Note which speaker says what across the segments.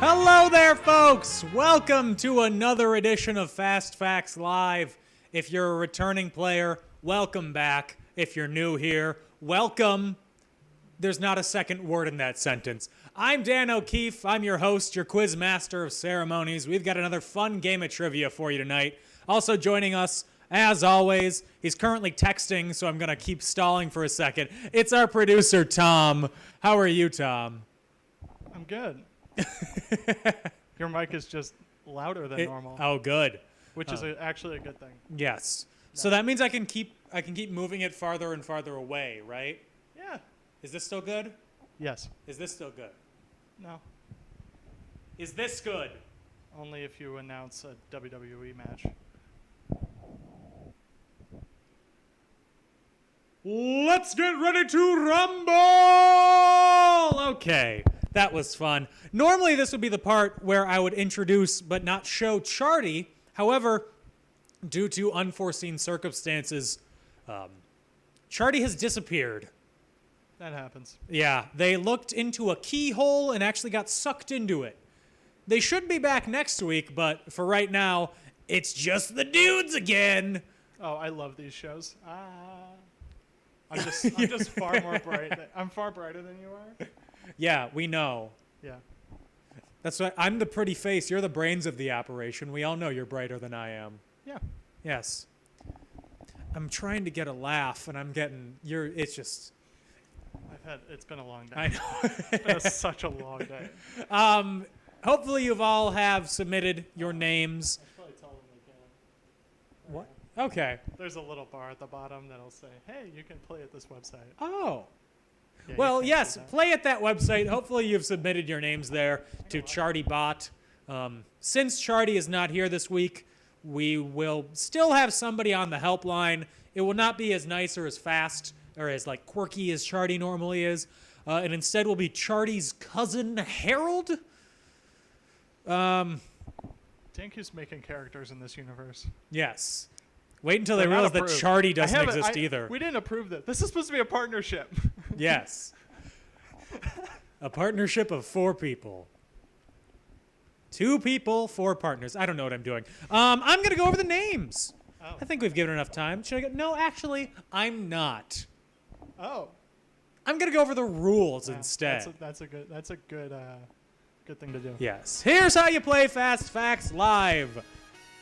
Speaker 1: Hello there, folks! Welcome to another edition of Fast Facts Live. If you're a returning player, welcome back. If you're new here, welcome. There's not a second word in that sentence. I'm Dan O'Keefe. I'm your host, your quiz master of ceremonies. We've got another fun game of trivia for you tonight. Also joining us, as always, he's currently texting, so I'm going to keep stalling for a second. It's our producer, Tom. How are you, Tom?
Speaker 2: I'm good. Your mic is just louder than normal.
Speaker 1: Oh, good.
Speaker 2: Which is actually a good thing.
Speaker 1: Yes. So that means I can keep moving it farther and farther away, right?
Speaker 2: Yeah.
Speaker 1: Is this still good?
Speaker 2: Yes.
Speaker 1: Is this still good?
Speaker 2: No.
Speaker 1: Is this good?
Speaker 2: Only if you announce a WWE match.
Speaker 1: Let's get ready to rumble! Okay, that was fun. Normally this would be the part where I would introduce but not show Charty. However, due to unforeseen circumstances, Charty has disappeared.
Speaker 2: That happens.
Speaker 1: Yeah, they looked into a keyhole and actually got sucked into it. They should be back next week, but for right now, it's just the dudes again.
Speaker 2: Oh, I love these shows. I'm just far more bright. I'm far brighter than you are.
Speaker 1: Yeah, we know.
Speaker 2: Yeah.
Speaker 1: That's right. I'm the pretty face. You're the brains of the operation. We all know you're brighter than I am.
Speaker 2: Yeah.
Speaker 1: Yes. I'm trying to get a laugh, and it's just...
Speaker 2: It's been a long day.
Speaker 1: I know.
Speaker 2: It's been such a long day.
Speaker 1: Hopefully you've all have submitted your names.
Speaker 2: I should probably tell them they can.
Speaker 1: What? Okay.
Speaker 2: There's a little bar at the bottom that'll say, hey, you can play at this website.
Speaker 1: Oh.
Speaker 2: Yeah,
Speaker 1: Well,
Speaker 2: you can't
Speaker 1: yes,
Speaker 2: see that.
Speaker 1: play at that website. Hopefully you've submitted your names there to ChartyBot. Since Charty is not here this week, we will still have somebody on the helpline. It will not be as nice or as fast or as quirky as Charty normally is. And instead will be Charty's cousin, Harold.
Speaker 2: Dan keeps making characters in this universe.
Speaker 1: Yes. Wait until they
Speaker 2: They're not
Speaker 1: realize that
Speaker 2: approved.
Speaker 1: Charty doesn't exist either.
Speaker 2: We didn't approve this. This is supposed to be a partnership.
Speaker 1: Yes. A partnership of 4 people. 2 people, 4 partners. I don't know what I'm doing. I'm going to go over the names.
Speaker 2: Oh.
Speaker 1: I think we've given enough time. Should I go? No, actually, I'm not.
Speaker 2: Oh.
Speaker 1: I'm going to go over the rules
Speaker 2: Yeah,
Speaker 1: instead.
Speaker 2: That's a good thing to do.
Speaker 1: Yes. Here's how you play Fast Facts Live.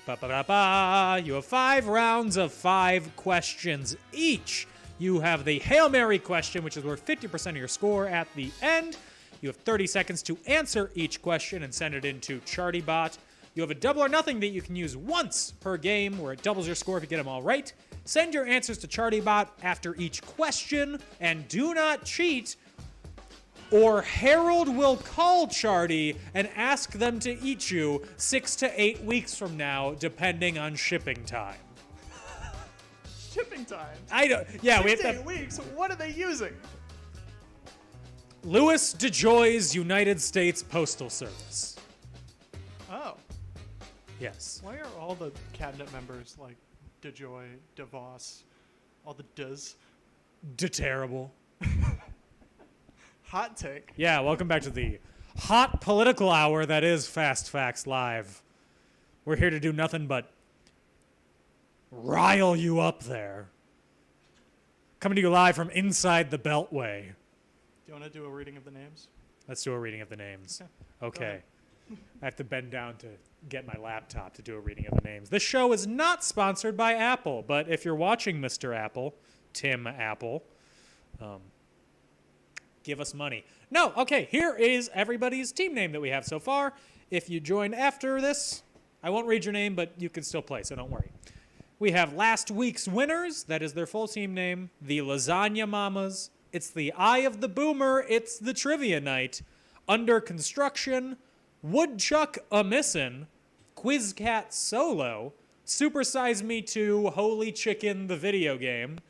Speaker 1: Ba-ba-ba-ba. You have 5 rounds of 5 questions each. You have the Hail Mary question, which is worth 50% of your score at the end. You have 30 seconds to answer each question and send it into ChartyBot. You have a double or nothing that you can use once per game, where it doubles your score if you get them all right. Send your answers to ChartyBot after each question, and do not cheat, or Harold will call Charty and ask them to eat you 6 to 8 weeks from now, depending on shipping time.
Speaker 2: Shipping time.
Speaker 1: I don't. Yeah, we have
Speaker 2: 6 to
Speaker 1: to.
Speaker 2: 8 weeks. What are they using?
Speaker 1: Louis DeJoy's United States Postal Service.
Speaker 2: Oh.
Speaker 1: Yes.
Speaker 2: Why are all the cabinet members like DeJoy, DeVos, all the does?
Speaker 1: Terrible.
Speaker 2: Hot take.
Speaker 1: Yeah, welcome back to the hot political hour that is Fast Facts Live. We're here to do nothing but rile you up there. Coming to you live from inside the Beltway.
Speaker 2: Do you want to do a reading of the names?
Speaker 1: Let's do a reading of the names. Okay. I have to bend down to get my laptop to do a reading of the names. This show is not sponsored by Apple, but if you're watching Mr. Apple, Tim Apple, give us money. No, okay, here is everybody's team name that we have so far. If you join after this, I won't read your name, but you can still play, so don't worry. We have last week's winners. That is their full team name. The Lasagna Mamas. It's the Eye of the Boomer. It's the Trivia Night. Under Construction. Woodchuck A-Missin. Quizcat Solo. Super Size Me 2. Holy Chicken, the video game.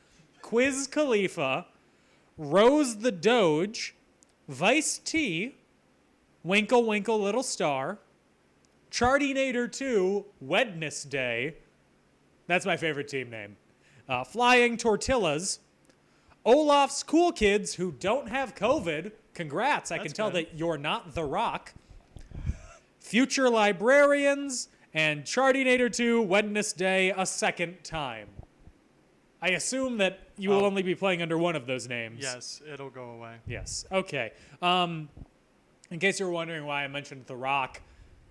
Speaker 1: Quiz Khalifa. Rose the Doge. Vice T. Winkle Winkle Little Star. Chartinator 2. Wednesday. That's my favorite team name. Flying Tortillas. Olaf's Cool Kids who don't have COVID. Congrats. I can tell
Speaker 2: good.
Speaker 1: that you're not The Rock. Future Librarians, and Chartinator 2 Wednesday a second time. I assume that you will only be playing under one of those names.
Speaker 2: Yes, it'll go away.
Speaker 1: Yes. Okay. In case you were wondering why I mentioned The Rock,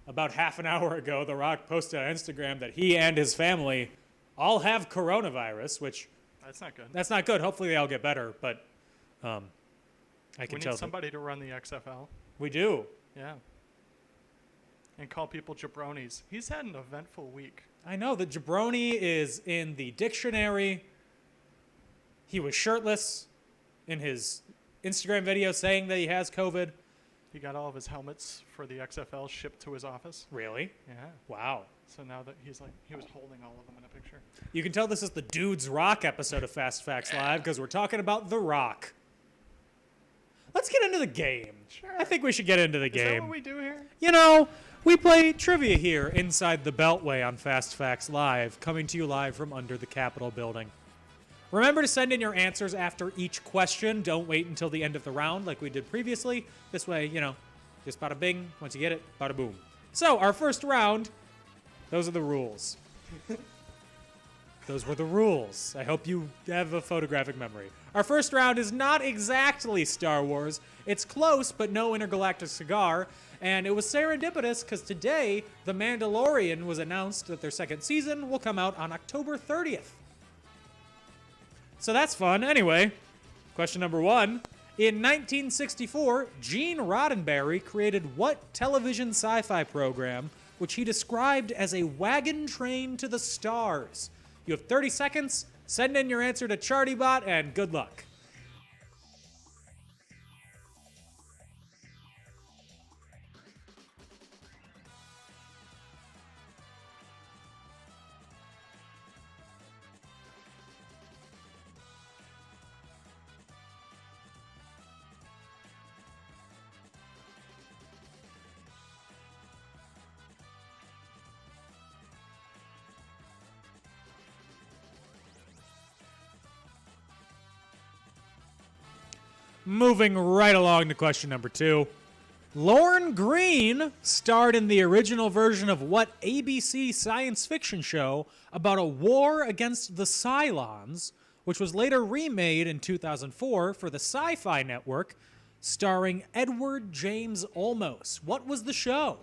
Speaker 1: about half an hour ago, The Rock posted on Instagram that he and his family all have coronavirus, which
Speaker 2: That's not good.
Speaker 1: that's not good. Hopefully they all get better, but I can
Speaker 2: We
Speaker 1: tell
Speaker 2: need somebody to run the XFL.
Speaker 1: we do.
Speaker 2: Yeah. And call people jabronis. He's had an eventful week.
Speaker 1: I know that jabroni is in the dictionary. He was shirtless in his Instagram video saying that he has COVID.
Speaker 2: He got all of his helmets for the XFL shipped to his office.
Speaker 1: Really?
Speaker 2: Yeah.
Speaker 1: Wow.
Speaker 2: So now that he was holding all of them in a picture.
Speaker 1: You can tell this is the Dudes Rock episode of Fast Facts Live because we're talking about The Rock. Let's get into the game.
Speaker 2: Sure.
Speaker 1: I think we should get into the
Speaker 2: Is that
Speaker 1: game.
Speaker 2: what we do here?
Speaker 1: You know, we play trivia here inside the Beltway on Fast Facts Live, coming to you live from under the Capitol building. Remember to send in your answers after each question. Don't wait until the end of the round like we did previously. This way, just bada bing. Once you get it, bada boom. So, our first round, those are the rules. Those were the rules. I hope you have a photographic memory. Our first round is not exactly Star Wars. It's close, but no intergalactic cigar. And it was serendipitous because today, The Mandalorian was announced that their second season will come out on October 30th. So that's fun. Anyway, question number 1. In 1964, Gene Roddenberry created what television sci-fi program which he described as a wagon train to the stars? You have 30 seconds. Send in your answer to ChartyBot, and good luck. Moving right along to question number 2. Lorne Greene starred in the original version of what ABC science fiction show about a war against the Cylons, which was later remade in 2004 for the Sci-Fi Network, starring Edward James Olmos? What was the show?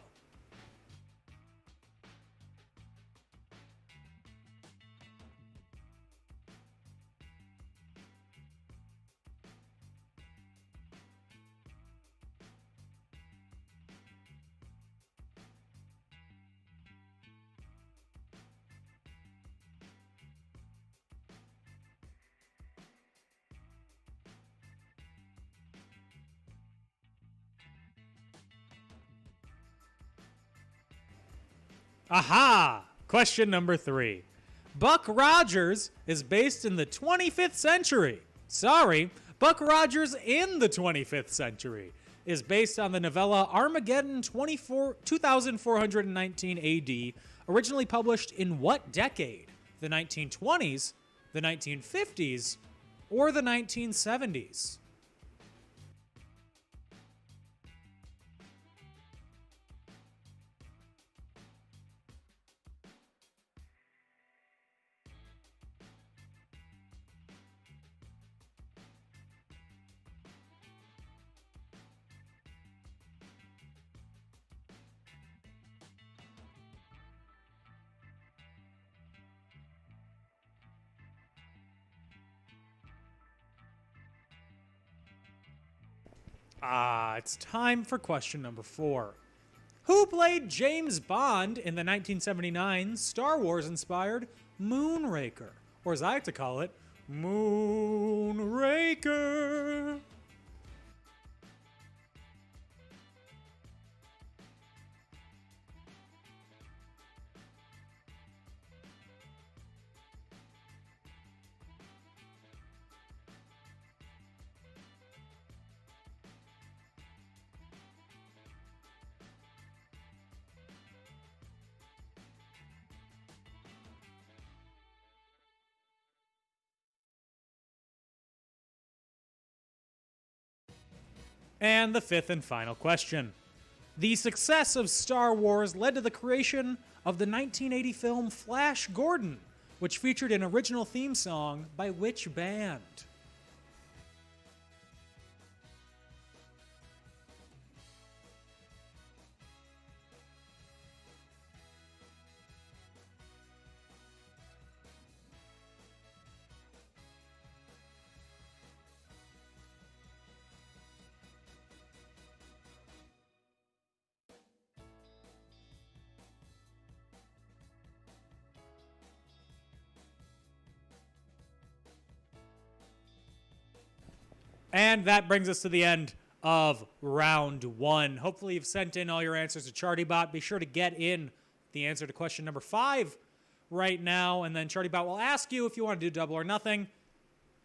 Speaker 1: Aha! Question number 3. Buck Rogers is based in the 25th century. Sorry, Buck Rogers in the 25th century is based on the novella Armageddon 2419 AD, originally published in what decade? The 1920s, the 1950s, or the 1970s? It's time for question number 4. Who played James Bond in the 1979 Star Wars-inspired Moonraker? Or as I like to call it, Moonraker. And the 5th and final question. The success of Star Wars led to the creation of the 1980 film Flash Gordon, which featured an original theme song by which band? And that brings us to the end of round one. Hopefully you've sent in all your answers to ChartyBot. Be sure to get in the answer to question number 5 right now, and then ChartyBot will ask you if you want to do double or nothing.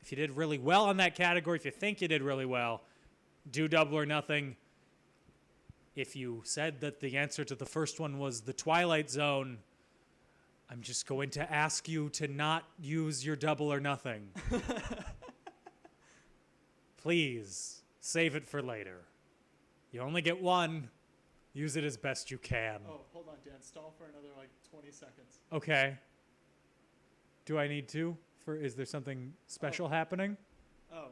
Speaker 1: If you did really well on that category, if you think you did really well, do double or nothing. If you said that the answer to the first one was the Twilight Zone, I'm just going to ask you to not use your double or nothing. Please, save it for later. You only get one. Use it as best you can.
Speaker 2: Oh, hold on, Dan. Stall for another, 20 seconds.
Speaker 1: Okay. Do I need to? Is there something special happening?
Speaker 2: Oh,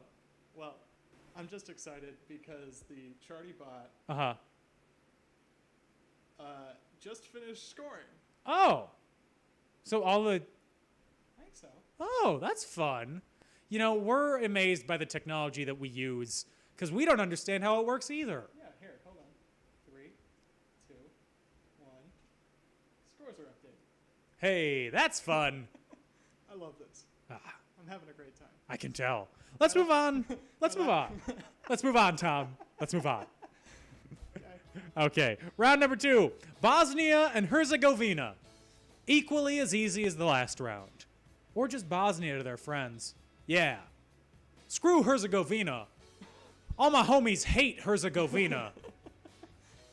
Speaker 2: well, I'm just excited because the ChartyBot
Speaker 1: Uh-huh.
Speaker 2: just finished scoring.
Speaker 1: Oh. So all the...
Speaker 2: I think so.
Speaker 1: Oh, that's fun. You know, we're amazed by the technology that we use because we don't understand how it works either.
Speaker 2: Yeah, here, hold on. 3, 2, 1. Scores are updated.
Speaker 1: Hey, that's fun.
Speaker 2: I love this.
Speaker 1: Ah,
Speaker 2: I'm having a great time.
Speaker 1: I can tell. Let's move on. Let's move on. Let's move on, Tom. Let's move on. Okay, round number 2. Bosnia and Herzegovina. Equally as easy as the last round. Or just Bosnia to their friends. Yeah. Screw Herzegovina. All my homies hate Herzegovina.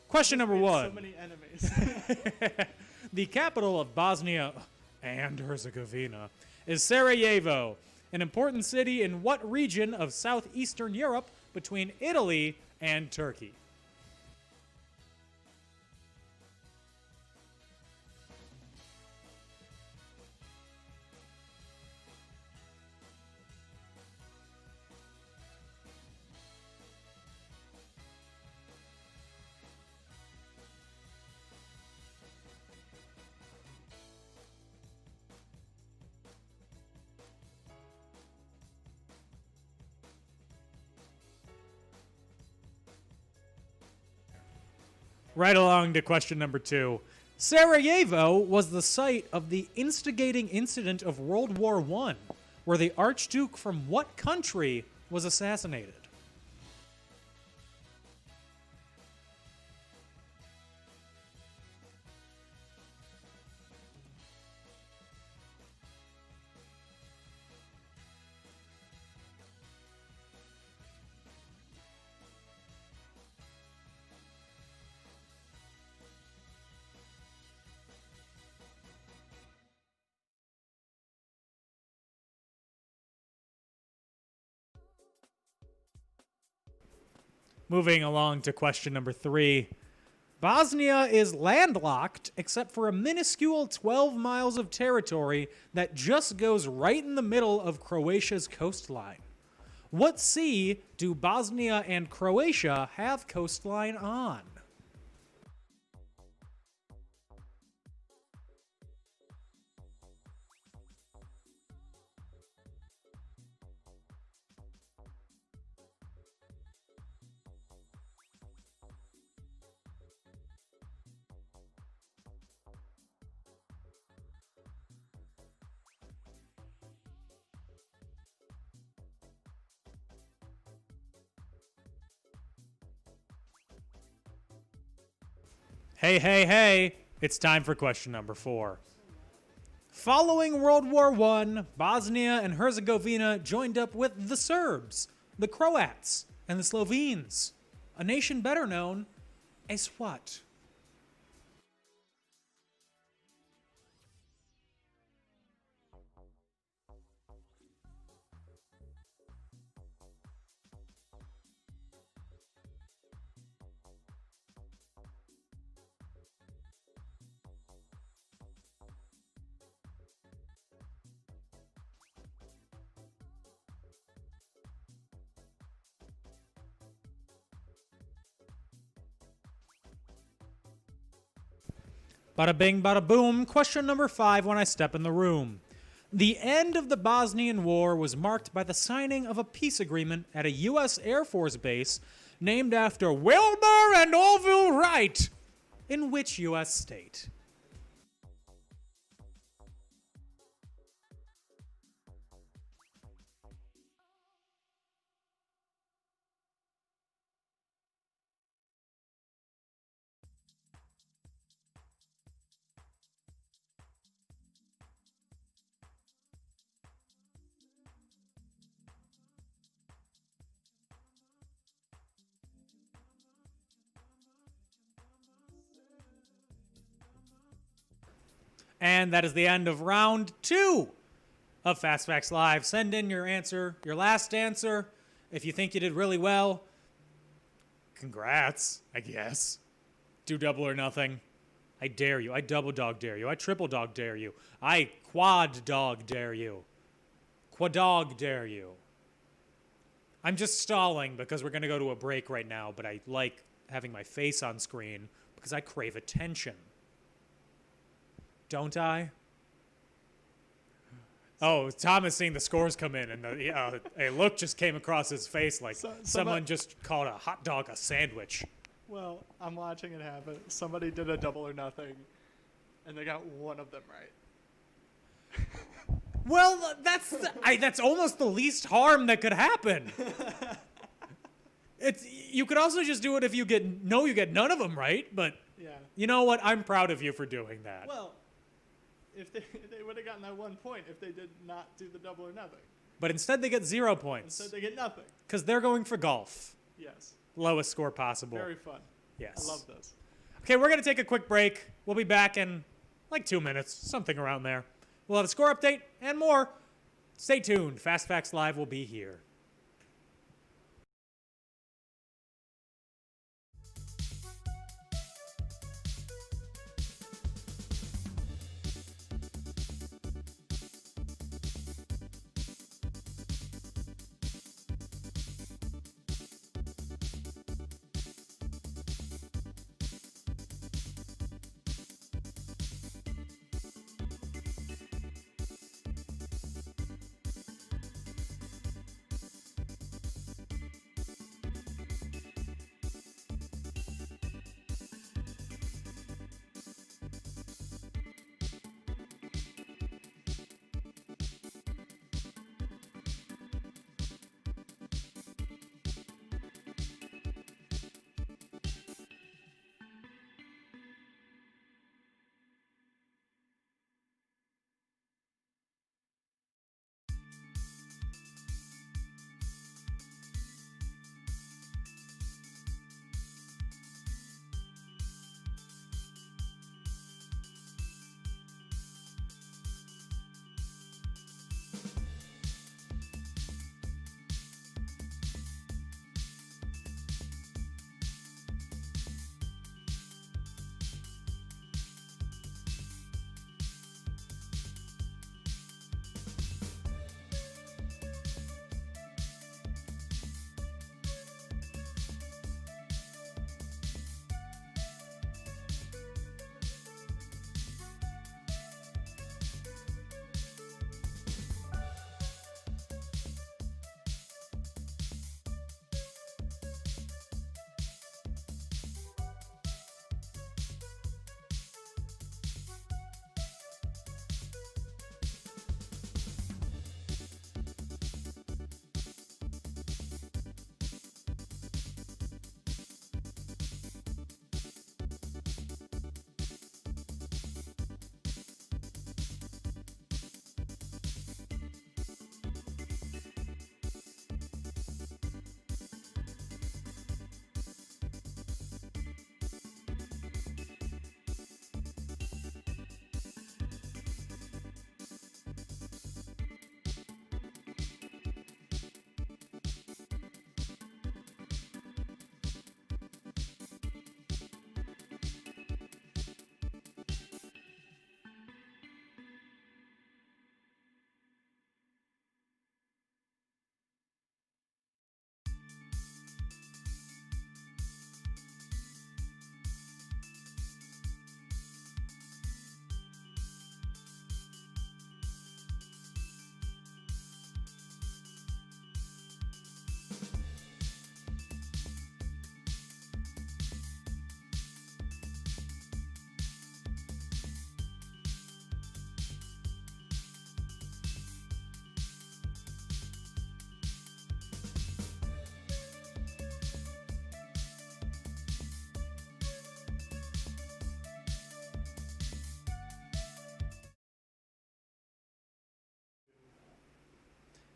Speaker 1: Question number 1.
Speaker 2: So many enemies.
Speaker 1: The capital of Bosnia and Herzegovina is Sarajevo, an important city in what region of southeastern Europe between Italy and Turkey? Right along to question number 2. Sarajevo was the site of the instigating incident of World War I, where the Archduke from what country was assassinated? Moving along to question number 3. Bosnia is landlocked except for a minuscule 12 miles of territory that just goes right in the middle of Croatia's coastline. What sea do Bosnia and Croatia have coastline on? Hey, hey, hey, it's time for question number 4. Following World War I, Bosnia and Herzegovina joined up with the Serbs, the Croats, and the Slovenes, a nation better known as what? Bada bing, bada boom. Question number 5 when I step in the room. The end of the Bosnian War was marked by the signing of a peace agreement at a U.S. Air Force base named after Wilbur and Orville Wright. In which U.S. state? And that is the end of round 2 of Fast Facts Live. Send in your answer, your last answer. If you think you did really well, congrats, I guess. Do double or nothing. I dare you. I double dog dare you. I triple dog dare you. I quad dog dare you. Quadog dare you. I'm just stalling because we're going to go to a break right now, but I like having my face on screen because I crave attention. Don't I? Oh, Tom is seeing the scores come in, and a look just came across his face like someone just called a hot dog a sandwich.
Speaker 2: Well, I'm watching it happen. Somebody did a double or nothing, and they got one of them right.
Speaker 1: Well, that's almost the least harm that could happen. You could also just do it if you get none of them right, but
Speaker 2: Yeah.
Speaker 1: you know what? I'm proud of you for doing that.
Speaker 2: Well, if they would have gotten that 1 point if they did not do the double or nothing.
Speaker 1: But instead they get 0 points
Speaker 2: Instead, they get nothing.
Speaker 1: because they're going for golf.
Speaker 2: Yes.
Speaker 1: Lowest score possible.
Speaker 2: Very fun.
Speaker 1: Yes.
Speaker 2: I love this.
Speaker 1: Okay, we're going to take a quick break. We'll be back in like 2 minutes, something around there. We'll have a score update and more. Stay tuned. Fast Facts Live will be here.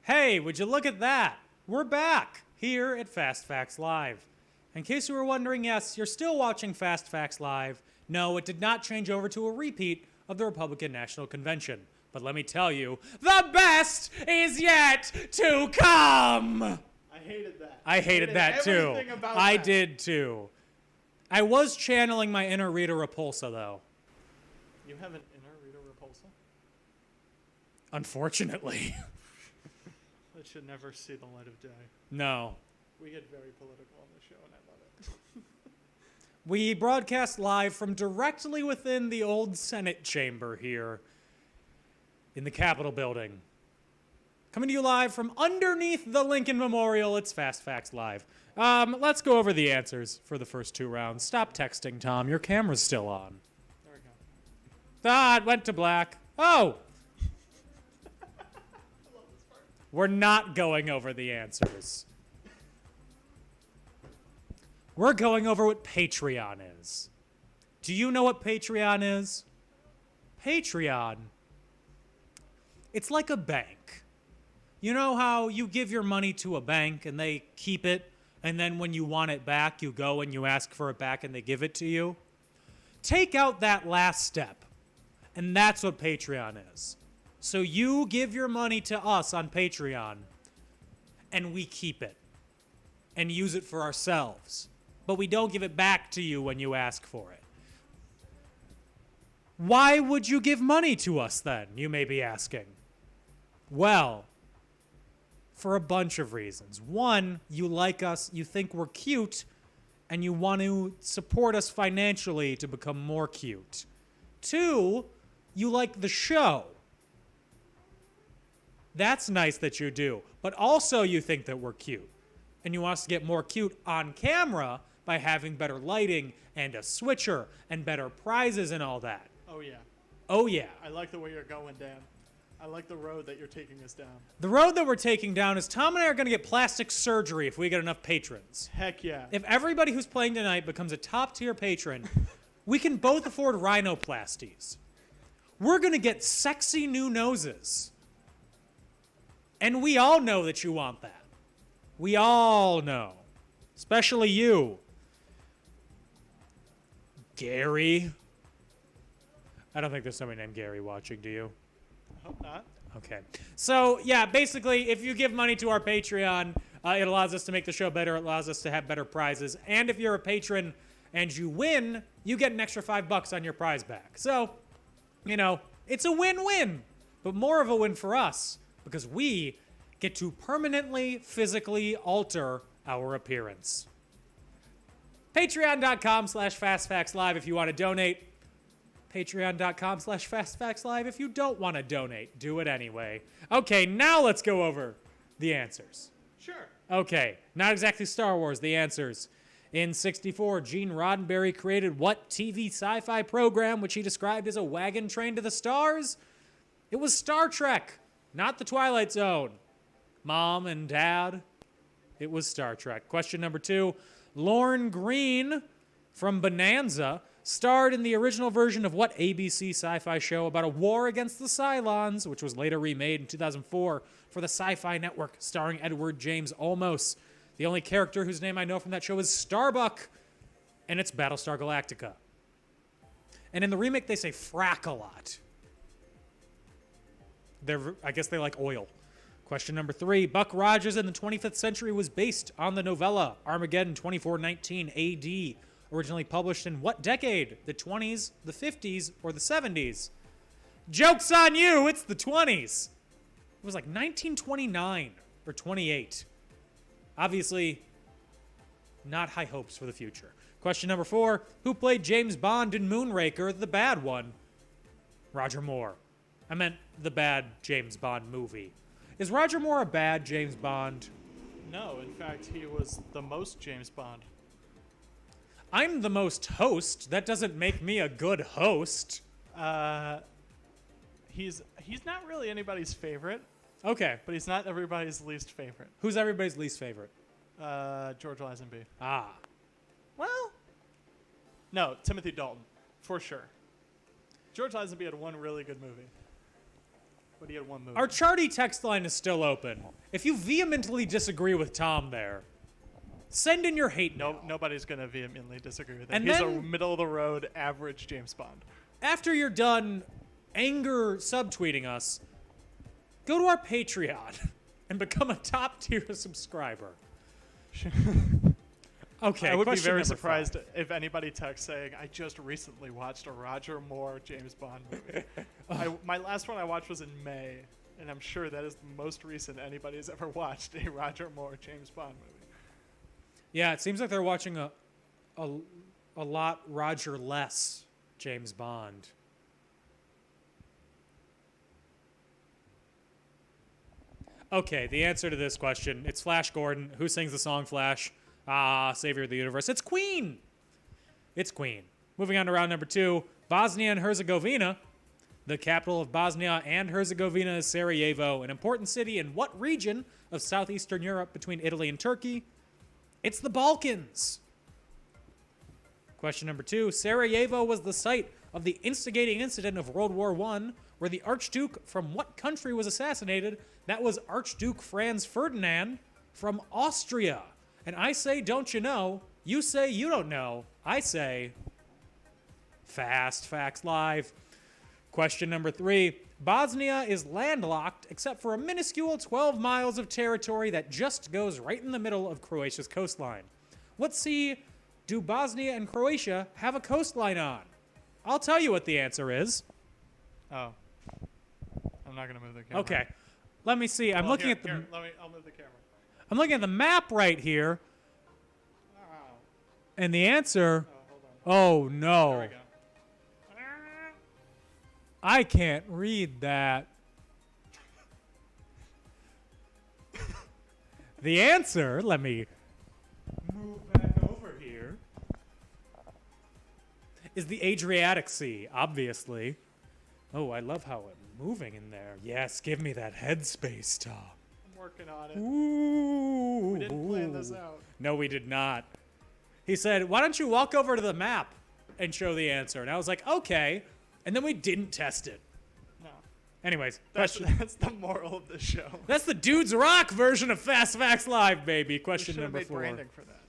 Speaker 1: Hey, would you look at that? We're back here at Fast Facts Live. In case you were wondering, yes, you're still watching Fast Facts Live. No, it did not change over to a repeat of the Republican National Convention. But let me tell you, the best is yet to come!
Speaker 2: I hated that.
Speaker 1: I hated that too.
Speaker 2: everything about
Speaker 1: I
Speaker 2: that.
Speaker 1: did too. I was channeling my inner Rita Repulsa, though.
Speaker 2: You have an inner Rita Repulsa?
Speaker 1: Unfortunately.
Speaker 2: That should never see the light of day.
Speaker 1: No.
Speaker 2: We get very political on the show, and I love it.
Speaker 1: We broadcast live from directly within the old Senate chamber here in the Capitol building. Coming to you live from underneath the Lincoln Memorial, it's Fast Facts Live. Let's go over the answers for the first 2 rounds. Stop texting, Tom. Your camera's still on.
Speaker 2: There we go.
Speaker 1: Ah, it went to black. Oh! We're not going over the answers. We're going over what Patreon is. Do you know what Patreon is? Patreon, it's like a bank. You know how you give your money to a bank and they keep it, and then when you want it back, you go and you ask for it back and they give it to you? Take out that last step, and that's what Patreon is. So you give your money to us on Patreon, and we keep it and use it for ourselves. But we don't give it back to you when you ask for it. Why would you give money to us then, you may be asking? Well, for a bunch of reasons. One, you like us, you think we're cute, and you want to support us financially to become more cute. Two, you like the show. That's nice that you do. But also you think that we're cute. And you want us to get more cute on camera by having better lighting and a switcher and better prizes and all that.
Speaker 2: Oh, yeah.
Speaker 1: Oh, yeah.
Speaker 2: I like the way you're going, Dan. I like the road that you're taking us down.
Speaker 1: The road that we're taking down is Tom and I are going to get plastic surgery if we get enough patrons.
Speaker 2: Heck yeah.
Speaker 1: If everybody who's playing tonight becomes a top-tier patron, we can both afford rhinoplasties. We're going to get sexy new noses. And we all know that you want that. We all know. Especially you. Gary. I don't think there's somebody named Gary watching, do you?
Speaker 2: I hope not.
Speaker 1: Okay. So, yeah, basically, if you give money to our Patreon, it allows us to make the show better. It allows us to have better prizes. And if you're a patron and you win, you get an extra $5 on your prize back. So, you know, it's a win-win. But more of a win for us because we get to permanently, physically alter our appearance. Patreon.com/FastFactsLive if you want to donate. Patreon.com/FastFactsLive if you don't want to donate. Do it anyway. Okay, now let's go over the answers.
Speaker 2: Sure.
Speaker 1: Okay, not exactly Star Wars, the answers. In 64, Gene Roddenberry created what TV sci-fi program which he described as a wagon train to the stars? It was Star Trek, not The Twilight Zone. Mom and Dad, it was Star Trek. Question number 2, Lorne Greene from Bonanza starred in the original version of what ABC sci-fi show about a war against the Cylons, which was later remade in 2004 for the Sci-Fi Network, starring Edward James Olmos. The only character whose name I know from that show is Starbuck, and it's Battlestar Galactica. And in the remake, they say frack a lot. I guess they like oil. Question number 3, Buck Rogers in the 25th Century was based on the novella Armageddon 2419 AD, originally published in what decade? The 20s, the 50s, or the 70s? Joke's on you, it's the 20s. It was like 1929 or 28. Obviously, not high hopes for the future. Question number 4, who played James Bond in Moonraker, the bad one? Roger Moore. I meant the bad James Bond movie. Is Roger Moore a bad James Bond?
Speaker 2: No, in fact, he was the most James Bond.
Speaker 1: I'm the most host. That doesn't make me a good host.
Speaker 2: He's not really anybody's favorite,
Speaker 1: Okay.
Speaker 2: but he's not everybody's least favorite.
Speaker 1: Who's everybody's least favorite?
Speaker 2: George Lazenby.
Speaker 1: Ah.
Speaker 2: Well, no, Timothy Dalton, for sure. George Lazenby had one really good movie. But he had one movie.
Speaker 1: Our Charty text line is still open. If you vehemently disagree with Tom there, send in your hate mail.
Speaker 2: Nobody's gonna vehemently disagree with him.
Speaker 1: And
Speaker 2: He's a
Speaker 1: then-
Speaker 2: middle of the road, average James Bond.
Speaker 1: After you're done anger subtweeting us, go to our Patreon and become a top tier subscriber. Okay,
Speaker 2: I would be
Speaker 1: question
Speaker 2: very
Speaker 1: number
Speaker 2: surprised
Speaker 1: 5.
Speaker 2: if anybody texts saying, "I just recently watched a Roger Moore James Bond movie." My last one I watched was in May, and I'm sure that is the most recent anybody has ever watched a Roger Moore James Bond movie.
Speaker 1: Yeah, it seems like they're watching a lot Roger less James Bond. Okay, the answer to this question, it's Flash Gordon. Who sings the song Flash? Ah, savior of the universe. It's Queen. It's Queen. Moving on to round number 2, Bosnia and Herzegovina. The capital of Bosnia and Herzegovina is Sarajevo, an important city in what region of southeastern Europe between Italy and Turkey? It's the Balkans. Question number 2, Sarajevo was the site of the instigating incident of World War I, where the Archduke from what country was assassinated? That was Archduke Franz Ferdinand from Austria. And I say, don't you know? You say you don't know. I say, Fast Facts Live. Question number 3, Bosnia is landlocked except for a minuscule 12 miles of territory that just goes right in the middle of Croatia's coastline. What sea do Bosnia and Croatia have a coastline on? I'll tell you what the answer is.
Speaker 2: Oh, I'm not gonna move the camera.
Speaker 1: Okay, let me see. I'm
Speaker 2: Well,
Speaker 1: looking
Speaker 2: here,
Speaker 1: at the.
Speaker 2: here, I'll move the camera.
Speaker 1: I'm looking at the map right here,
Speaker 2: Oh,
Speaker 1: and the answer.
Speaker 2: hold on.
Speaker 1: Oh no!
Speaker 2: There we go.
Speaker 1: I can't read that. The answer. Let me move back over here. Is the Adriatic Sea, obviously. Oh, I love how it's moving in there. Yes, give me that headspace, Tom.
Speaker 2: I'm working on it.
Speaker 1: Ooh.
Speaker 2: We didn't plan this out.
Speaker 1: No, we did not. He said, why don't you walk over to the map and show the answer? And I was like, okay. And then we didn't test it.
Speaker 2: No,
Speaker 1: Anyways,
Speaker 2: that's
Speaker 1: question.
Speaker 2: the moral of the show.
Speaker 1: That's the Dudes Rock version of Fast Facts Live, baby.
Speaker 2: We
Speaker 1: Question
Speaker 2: should have
Speaker 1: number
Speaker 2: made
Speaker 1: 4.
Speaker 2: branding for that.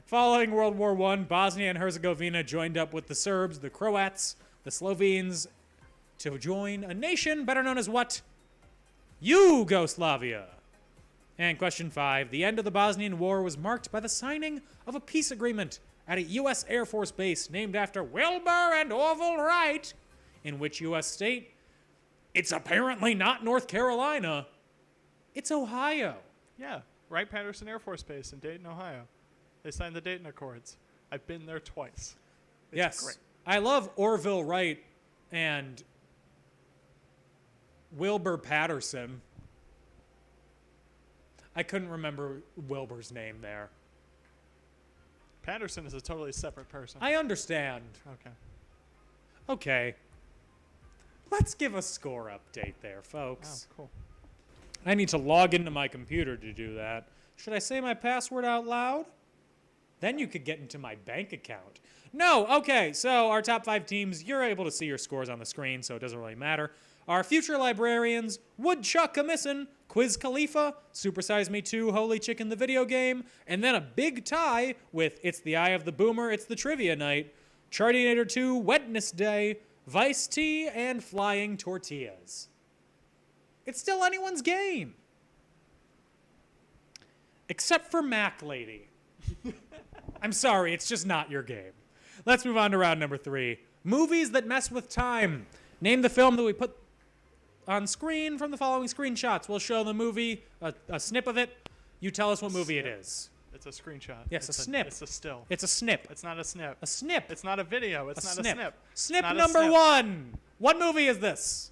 Speaker 1: Following World War I, Bosnia and Herzegovina joined up with the Serbs, the Croats, the Slovenes to join a nation better known as what? Yugoslavia. And question 5. The end of the Bosnian War was marked by the signing of a peace agreement at a U.S. Air Force base named after Wilbur and Orville Wright. In which U.S. state? It's apparently not North Carolina. It's Ohio.
Speaker 2: Yeah, Wright-Patterson Air Force Base in Dayton, Ohio. They signed the Dayton Accords. I've been there twice. It's
Speaker 1: Yes.
Speaker 2: great.
Speaker 1: I love Orville Wright and Wilbur Patterson. I couldn't remember Wilbur's name there.
Speaker 2: Patterson is a totally separate person.
Speaker 1: I understand.
Speaker 2: Okay.
Speaker 1: Okay. Let's give a score update there,
Speaker 2: Oh,
Speaker 1: folks.
Speaker 2: cool.
Speaker 1: I need to log into my computer to do that. Should I say my password out loud? Then you could get into my bank account. No, okay, so our top 5 teams, you're able to see your scores on the screen, so it doesn't really matter. Our future librarians, Woodchuck Amissen, Quiz Khalifa, Super Size Me 2, Holy Chicken the video game, and then a big tie with It's the Eye of the Boomer, It's the Trivia Night, Chartinator 2, Wednesday, Vice Tea, and Flying Tortillas. It's still anyone's game. Except for Mac Lady. I'm sorry, it's just not your game. Let's move on to round number 3. Movies that mess with time. Name the film that we put on screen from the following screenshots. We'll show the movie, a snip of it. You tell us what movie it is.
Speaker 2: It's a screenshot.
Speaker 1: Yes,
Speaker 2: it's
Speaker 1: a snip.
Speaker 2: It's a still.
Speaker 1: It's a snip.
Speaker 2: It's not a snip.
Speaker 1: A snip.
Speaker 2: It's not a video. It's not a snip.
Speaker 1: Snip
Speaker 2: Not a
Speaker 1: number
Speaker 2: snip.
Speaker 1: 1. What movie is this?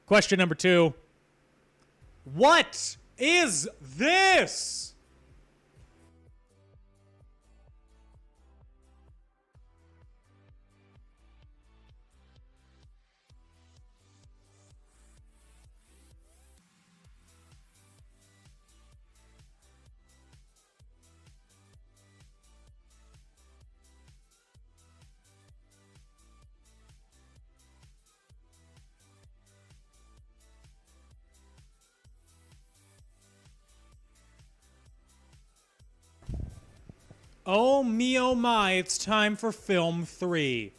Speaker 1: Question number 2. What is this? Oh me, oh my, it's time for film 3.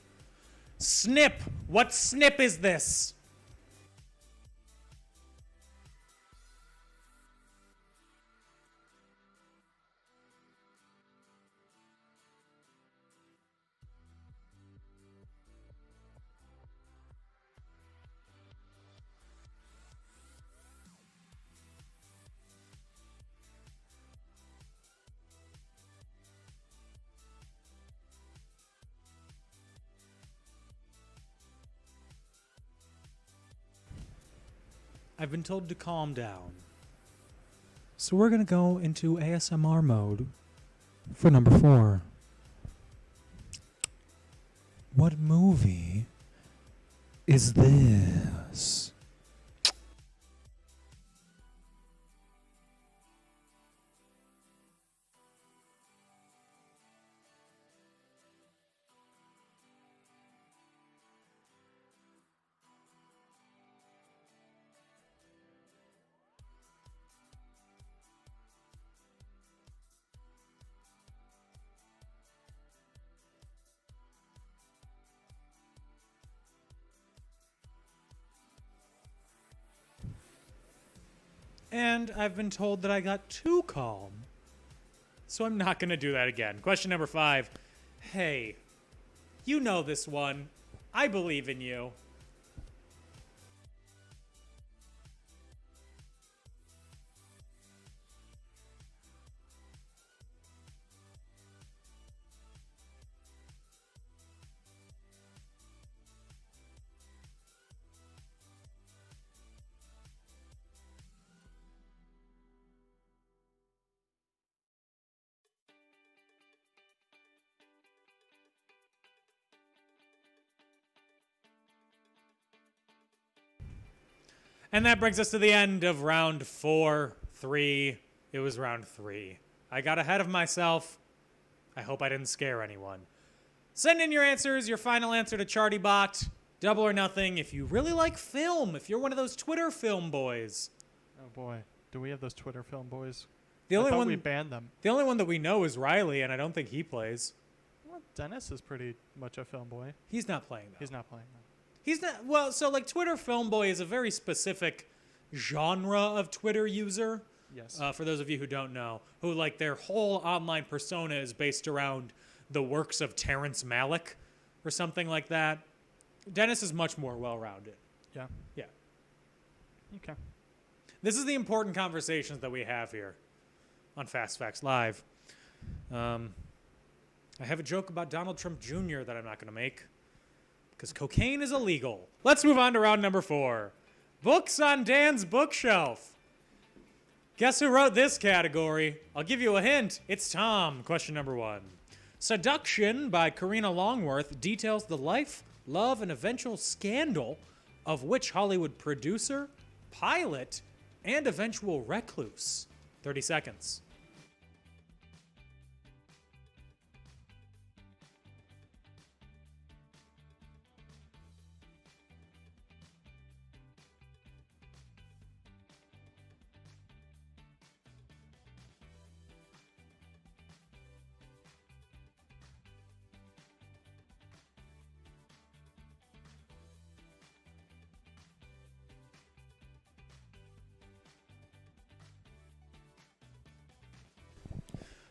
Speaker 1: Snip! What snip is this? I've been told to calm down. So we're going to go into ASMR mode for number 4. What movie is this? And I've been told that I got too calm. So I'm not going to do that again. Question number 5. Hey, you know this one. I believe in you. And that brings us to the end of round 4, 3. It was round 3. I got ahead of myself. I hope I didn't scare anyone. Send in your answers, your final answer to ChartyBot. Double or nothing. If you really like film, if you're one of those Twitter film boys.
Speaker 2: Oh boy, do we have those Twitter film boys?
Speaker 1: The
Speaker 2: I
Speaker 1: only
Speaker 2: thought
Speaker 1: one
Speaker 2: we banned them.
Speaker 1: The only one that we know is Riley, and I don't think he plays.
Speaker 2: Well, Dennis is pretty much a film boy.
Speaker 1: He's not playing though.
Speaker 2: He's not playing that.
Speaker 1: He's not, well, so like Twitter film boy is a very specific genre of Twitter user.
Speaker 2: Yes.
Speaker 1: For those of you who don't know, who like their whole online persona is based around the works of Terrence Malick or something like that. Dennis is much more well-rounded.
Speaker 2: Yeah.
Speaker 1: Yeah.
Speaker 2: Okay.
Speaker 1: This is the important conversations that we have here on Fast Facts Live. I have a joke about Donald Trump Jr. that I'm not going to make because cocaine is illegal. Let's move on to round number 4. Books on Dan's bookshelf. Guess who wrote this category? I'll give you a hint. It's Tom. Question number 1. Seduction by Karina Longworth details the life, love, and eventual scandal of which Hollywood producer, pilot, and eventual recluse? 30 seconds.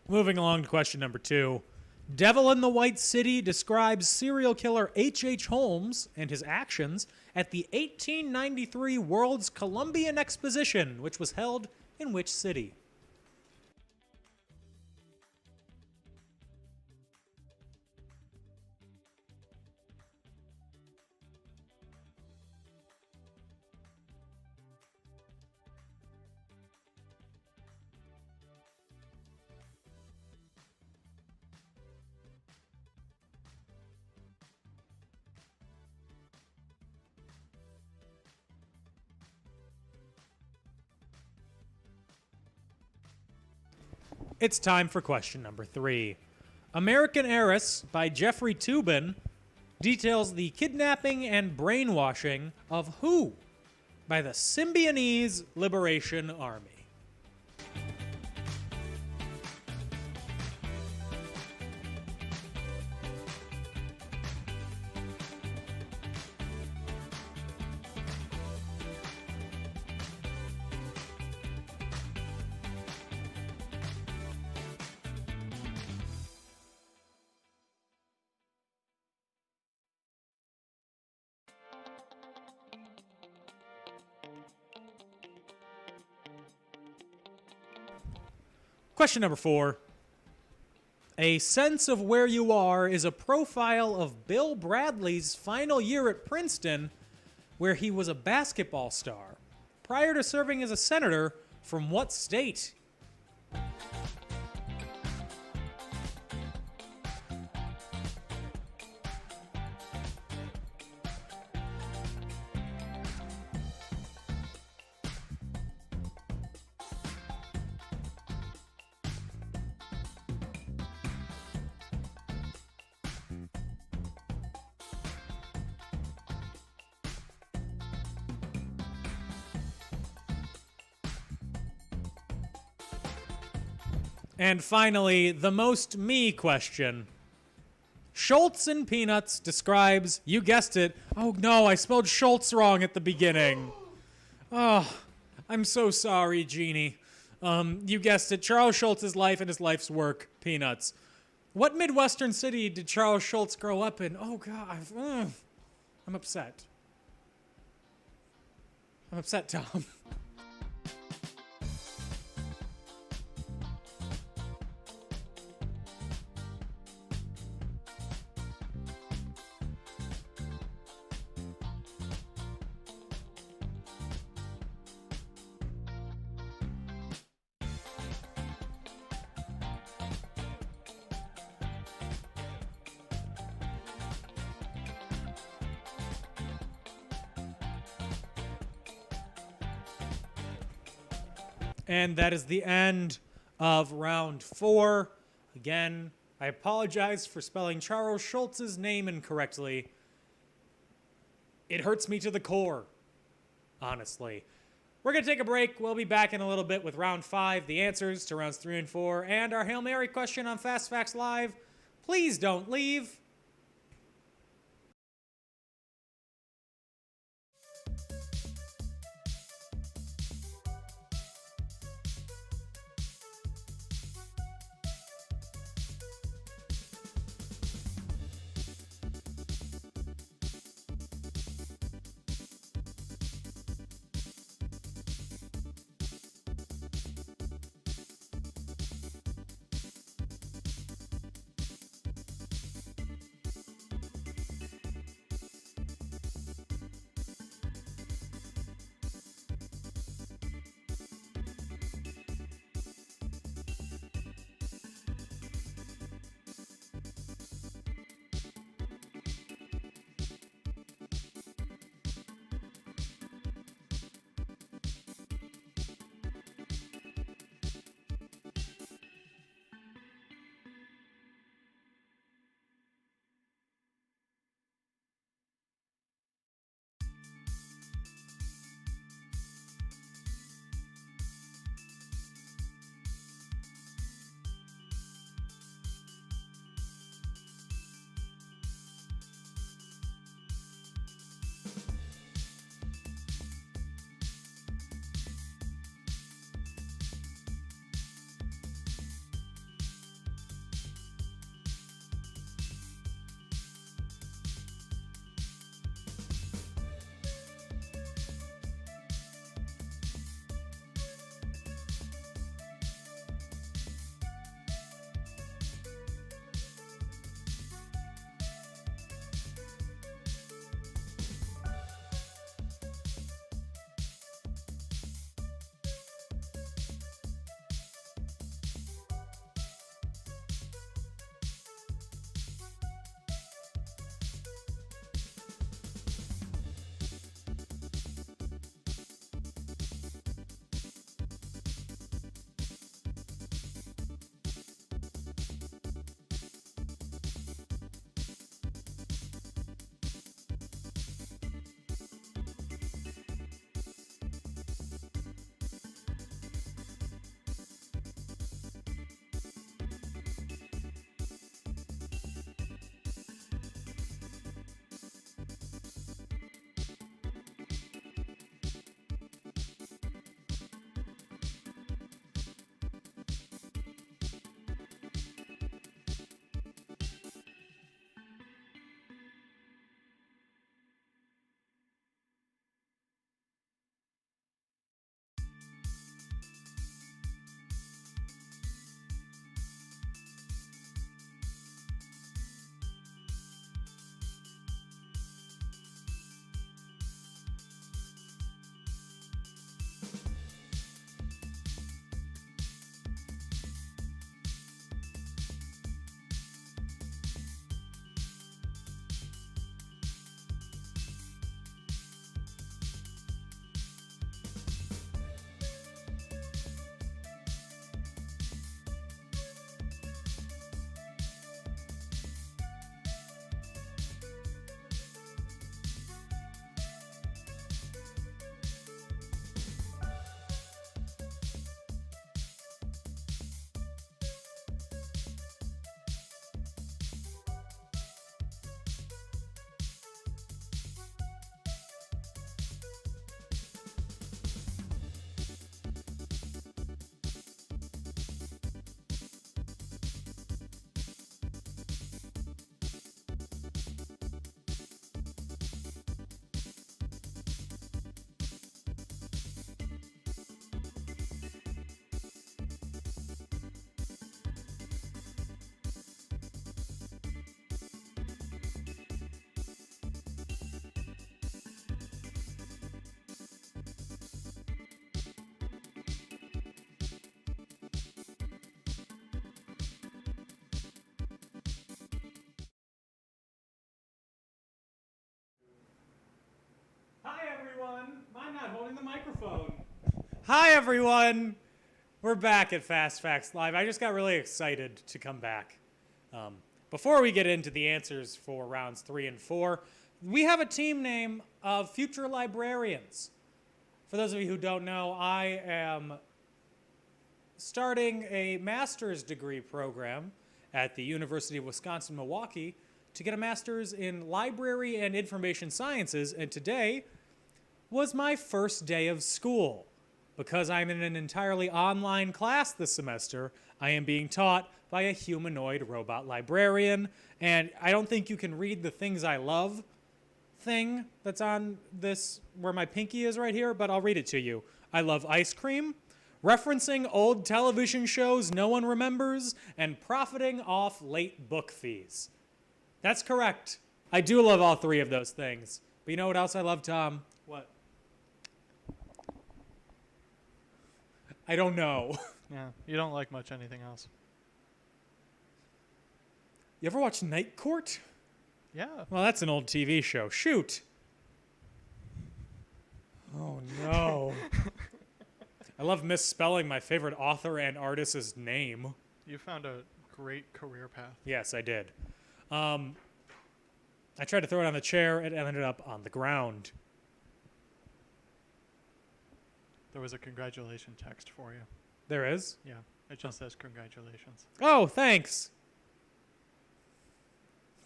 Speaker 1: Moving along to question number 2. Devil in the White City describes serial killer H.H. Holmes and his actions at the 1893 World's Columbian Exposition, which was held in which city? It's time for question number 3. American Heiress by Jeffrey Toobin details the kidnapping and brainwashing of who by the Symbionese Liberation Army? Question number 4. A Sense of Where You Are is a profile of Bill Bradley's final year at Princeton, where he was a basketball star, prior to serving as a senator from what state? And finally, the most me question. Schultz and Peanuts describes, you guessed it, oh no, I spelled Schultz wrong at the beginning. Oh, I'm so sorry, Jeannie. You guessed it, Charles Schultz's life and his life's work, Peanuts. What Midwestern city did Charles Schultz grow up in? Oh God, I'm upset. I'm upset, Tom. And that is the end of round 4. Again, I apologize for spelling Charles Schultz's name incorrectly. It hurts me to the core, honestly. We're going to take a break. We'll be back in a little bit with round 5, the answers to rounds 3 and 4, and our Hail Mary question on Fast Facts Live. Please don't leave. holding the microphone. Hi, everyone. We're back at Fast Facts Live. I just got really excited to come back. Before we get into the answers for rounds 3 and 4, we have a team name of future librarians. For those of you who don't know, I am starting a master's degree program at the University of Wisconsin-Milwaukee to get a master's in library and information sciences, and today was my first day of school. Because I'm in an entirely online class this semester, I am being taught by a humanoid robot librarian, and I don't think you can read the things I love thing that's on this, where my pinky is right here, but I'll read it to you. I love ice cream, referencing old television shows no one remembers, and profiting off late book fees. That's correct. I do love all three of those things. But you know what else I love, Tom?
Speaker 2: What?
Speaker 1: I don't know.
Speaker 2: Yeah, you don't like much anything else.
Speaker 1: You ever watch Night Court?
Speaker 2: Yeah.
Speaker 1: Well, that's an old TV show. Shoot. Oh, no. I love misspelling my favorite author and artist's name.
Speaker 2: You found a great career path.
Speaker 1: Yes, I did. I tried to throw it on the chair. It ended up on the ground.
Speaker 2: There was a congratulations text for you.
Speaker 1: There is?
Speaker 2: Yeah, it just says congratulations.
Speaker 1: Oh, thanks.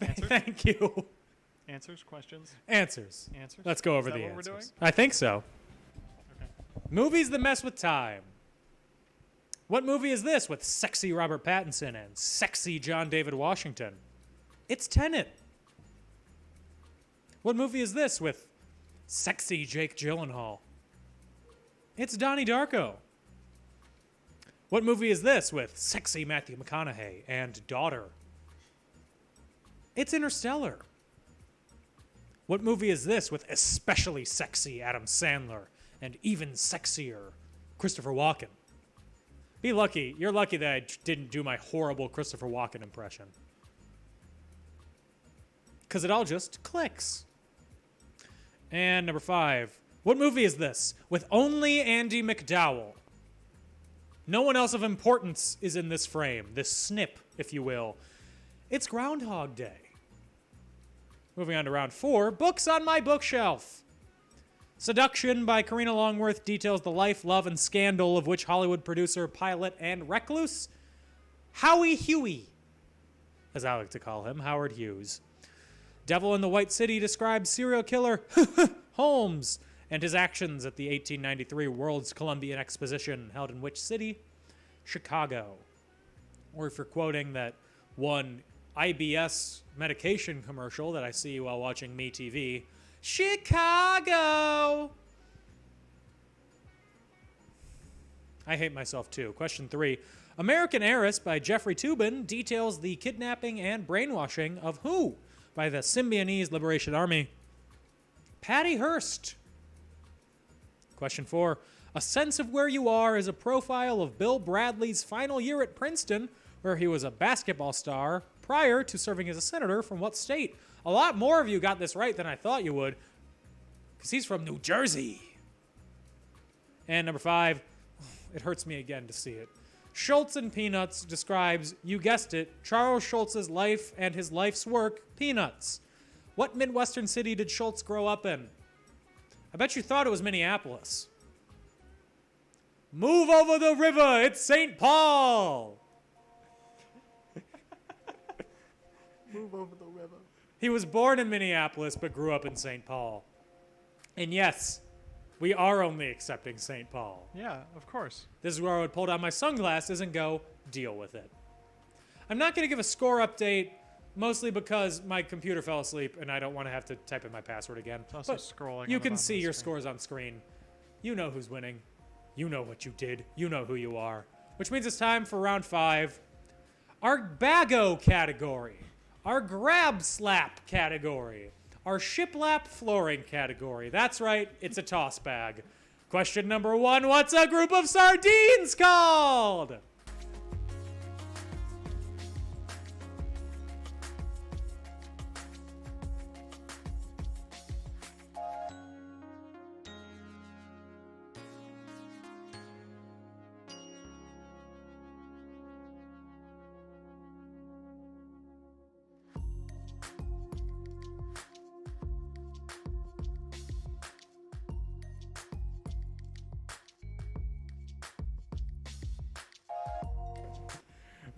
Speaker 2: Answers?
Speaker 1: Thank you.
Speaker 2: Answers? Questions?
Speaker 1: Answers.
Speaker 2: Answers?
Speaker 1: Let's go over
Speaker 2: Is that
Speaker 1: the
Speaker 2: what
Speaker 1: answers.
Speaker 2: we're doing?
Speaker 1: I think so.
Speaker 2: Okay.
Speaker 1: Movies that mess with time. What movie is this with sexy Robert Pattinson and sexy John David Washington? It's Tenet. What movie is this with sexy Jake Gyllenhaal? It's Donnie Darko. What movie is this with sexy Matthew McConaughey and daughter? It's Interstellar. What movie is this with especially sexy Adam Sandler and even sexier Christopher Walken? Be lucky. You're lucky that I didn't do my horrible Christopher Walken impression. Because it all just clicks. And number 5. What movie is this with only Andy McDowell? No one else of importance is in this frame, this snip, if you will. It's Groundhog Day. Moving on to round 4, books on my bookshelf. Seduction by Karina Longworth details the life, love, and scandal of which Hollywood producer, pilot, and recluse? Howie Huey, as I like to call him, Howard Hughes. Devil in the White City describes serial killer Holmes and his actions at the 1893 World's Columbian Exposition, held in which city? Chicago. Or if you're quoting that one IBS medication commercial that I see while watching MeTV, Chicago! I hate myself too. Question 3. American Heiress by Jeffrey Toobin details the kidnapping and brainwashing of who by the Symbionese Liberation Army? Patty Hearst. Question 4. A Sense of Where You Are is a profile of Bill Bradley's final year at Princeton, where he was a basketball star prior to serving as a senator from what state? A lot more of you got this right than I thought you would, because he's from New Jersey. And number 5, it hurts me again to see it. Schultz and Peanuts describes, you guessed it, Charles Schultz's life and his life's work, Peanuts. What Midwestern city did Schultz grow up in? I bet you thought it was Minneapolis. Move over the river, it's St. Paul.
Speaker 2: Move over the river.
Speaker 1: He was born in Minneapolis but grew up in St. Paul. And yes, we are only accepting St. Paul.
Speaker 2: Yeah, of course.
Speaker 1: This is where I would pull down my sunglasses and go, deal with it. I'm not going to give a score update, mostly because my computer fell asleep and I don't want to have to type in my password again.
Speaker 2: It's also
Speaker 1: But
Speaker 2: scrolling.
Speaker 1: you
Speaker 2: on the
Speaker 1: can
Speaker 2: bottom
Speaker 1: see
Speaker 2: of the
Speaker 1: your
Speaker 2: screen.
Speaker 1: scores on screen. You know who's winning. You know what you did. You know who you are. Which means it's time for round 5. Our Bago category. Our Grab Slap category. Our Shiplap flooring category. That's right, it's a toss bag. Question number 1, what's a group of sardines called?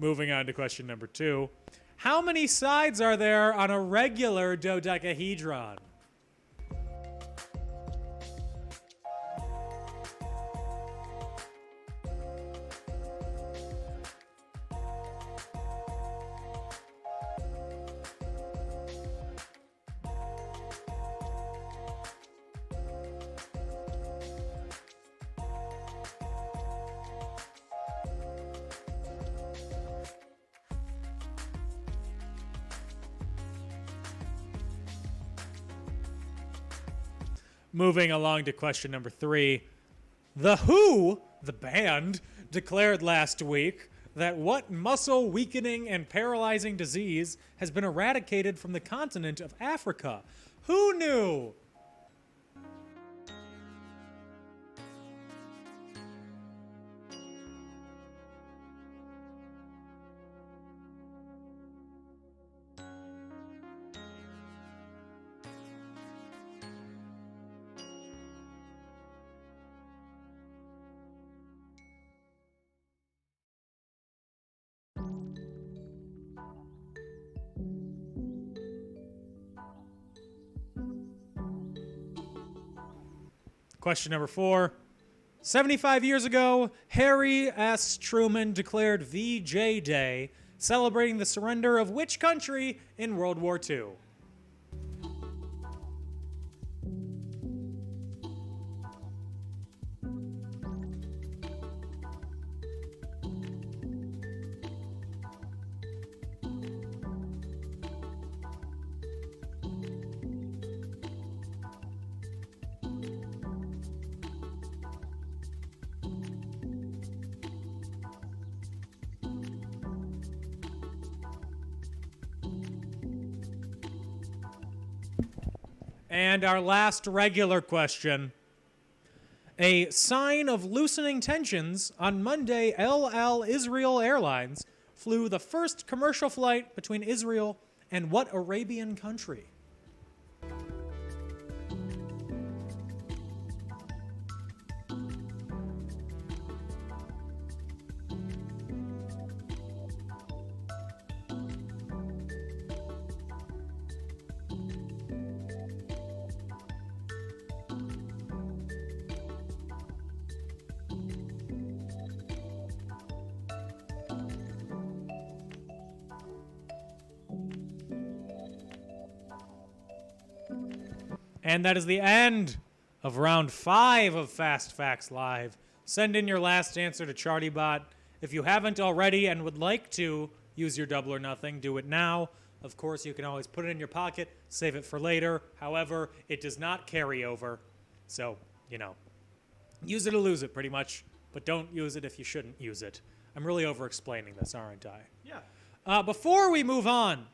Speaker 1: Moving on to question number 2. How many sides are there on a regular dodecahedron? Moving along to question number 3. The Who, the band, declared last week that what muscle weakening and paralyzing disease has been eradicated from the continent of Africa? Who knew? Question number 4. 75 years ago, Harry S. Truman declared VJ Day, celebrating the surrender of which country in World War II? And our last regular question. A sign of loosening tensions, on Monday, El Al Israel Airlines flew the first commercial flight between Israel and what Arabian country? And that is the end of round 5 of Fast Facts Live. Send in your last answer to ChartyBot. If you haven't already and would like to use your double or nothing, do it now. Of course, you can always put it in your pocket, save it for later. However, it does not carry over. So, use it or lose it pretty much, but don't use it if you shouldn't use it. I'm really over-explaining this, aren't I?
Speaker 2: Yeah.
Speaker 1: Before we move on